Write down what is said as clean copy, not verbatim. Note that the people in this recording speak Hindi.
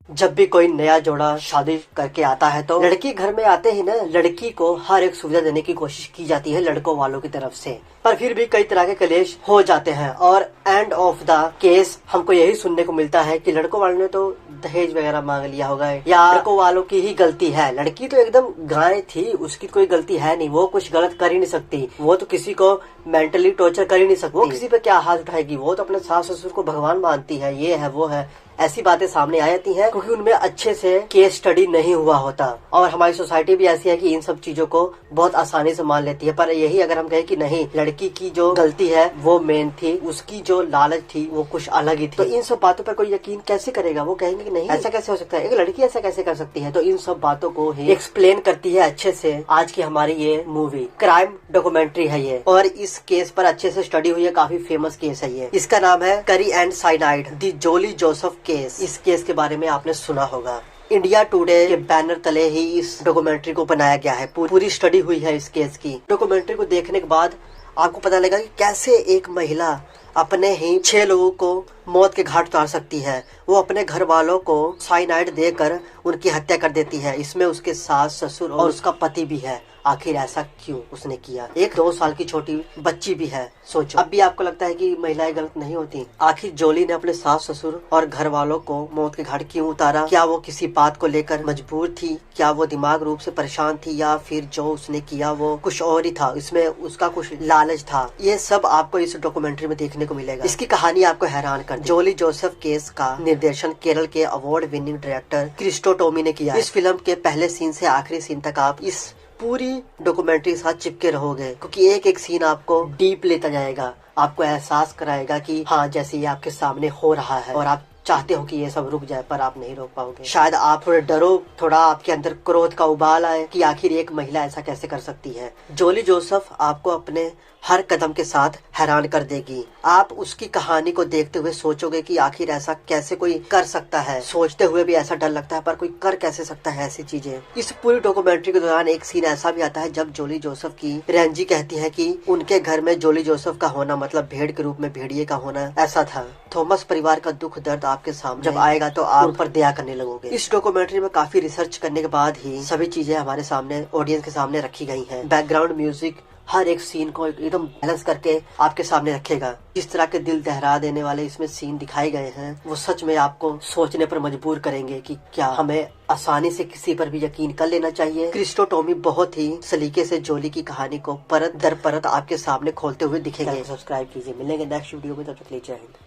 जब भी कोई नया जोड़ा शादी करके आता है तो लड़की घर में आते ही ना लड़की को हर एक सुविधा देने की कोशिश की जाती है लड़कों वालों की तरफ से। पर फिर भी कई तरह के कलेश हो जाते हैं और एंड ऑफ द केस हमको यही सुनने को मिलता है कि लड़कों वालों ने तो दहेज वगैरह मांग लिया होगा या लड़कों वालों की ही गलती है। लड़की तो एकदम गाय थी, उसकी कोई गलती है नहीं, वो कुछ गलत कर ही नहीं सकती, वो तो किसी को मेंटली टॉर्चर कर ही नहीं सकती, वो किसी पे क्या हाथ उठाएगी, वो तो अपने सास ससुर को भगवान मानती है, ये है वो है। ऐसी बातें सामने आ जाती हैं क्योंकि उनमें अच्छे से केस स्टडी नहीं हुआ होता और हमारी सोसाइटी भी ऐसी है कि इन सब चीजों को बहुत आसानी से मान लेती है। पर यही अगर हम कहें कि नहीं, लड़की की जो गलती है वो मेन थी, उसकी जो लालच थी वो कुछ अलग ही थी, तो इन सब बातों पर कोई यकीन कैसे करेगा? वो कहेंगे कि नहीं ऐसा कैसे हो सकता है, एक लड़की ऐसा कैसे कर सकती है? तो इन सब बातों को ही एक्सप्लेन करती है अच्छे से आज की हमारी ये मूवी। क्राइम डॉक्यूमेंट्री है ये और इस केस पर अच्छे से स्टडी हुई है, काफी फेमस केस है ये। इसका नाम है curry and cyanide the Jolly Joseph case. इस केस के बारे में आपने सुना होगा। इंडिया टुडे के बैनर तले ही इस डॉक्यूमेंट्री को बनाया गया है, पूरी स्टडी हुई है इस केस की। डॉक्यूमेंट्री को देखने के बाद आपको पता लगेगा कि कैसे एक महिला अपने ही 6 लोगों को मौत के घाट उतार सकती है। वो अपने घर वालों को साइनाइड देकर उनकी हत्या कर देती है। इसमें उसके सास ससुर और उसका पति भी है। आखिर ऐसा क्यों उसने किया? एक 2 साल की छोटी बच्ची भी है। सोचो, अब भी आपको लगता है कि महिलाएं गलत नहीं होती? आखिर जोली ने अपने सास ससुर और घर वालों को मौत के घाट क्यों उतारा? क्या वो किसी बात को लेकर मजबूर थी? क्या वो दिमाग रूप से परेशान थी या फिर जो उसने किया वो कुछ और ही था? इसमें उसका कुछ लालच था। ये सब आपको इस डॉक्यूमेंट्री में देखने को मिलेगा। इसकी कहानी आपको हैरान कर देगी। जोली जोसेफ केस का निर्देशन केरल के award winning director Christo Tomy ने किया। इस फिल्म के पहले सीन से आखिरी सीन तक आप इस पूरी डॉक्यूमेंट्री के साथ चिपके रहोगे क्योंकि एक एक सीन आपको डीप लेता जाएगा, आपको एहसास कराएगा कि हाँ जैसे ये आपके सामने हो रहा है और आप चाहते हो कि ये सब रुक जाए पर आप नहीं रोक पाओगे। शायद आप थोड़े डरो, थोड़ा आपके अंदर क्रोध का उबाल आए कि आखिर एक महिला ऐसा कैसे कर सकती है। जोली जोसेफ आपको अपने हर कदम के साथ हैरान कर देगी। आप उसकी कहानी को देखते हुए सोचोगे कि आखिर ऐसा कैसे कोई कर सकता है। सोचते हुए भी ऐसा डर लगता है पर कोई कर कैसे सकता है ऐसी चीजें। इस पूरी डॉक्यूमेंट्री के दौरान एक सीन ऐसा भी आता है जब जोली जोसेफ की रेंजी कहती है कि उनके घर में जोली जोसेफ का होना मतलब भेड़ के रूप में भेड़िए का होना ऐसा था। थॉमस परिवार का दुख दर्द आपके सामने जब आएगा तो आप उन पर दया करने लगोगे। इस डॉक्यूमेंट्री में काफी रिसर्च करने के बाद ही सभी चीजें हमारे सामने ऑडियंस के सामने रखी गई हैं। बैकग्राउंड म्यूजिक हर एक सीन को एकदम बैलेंस करके आपके सामने रखेगा। जिस तरह के दिल दहरा देने वाले इसमें सीन दिखाए गए हैं वो सच में आपको सोचने पर मजबूर करेंगे कि क्या हमें आसानी से किसी पर भी यकीन कर लेना चाहिए। क्रिस्टो टोमी बहुत ही सलीके से जोली की कहानी को परत दर परत आपके सामने खोलते हुए दिखेंगे। सब्सक्राइब कीजिए। मिलेंगे नेक्स्ट वीडियो में, तब तक के लिए जय हिंद।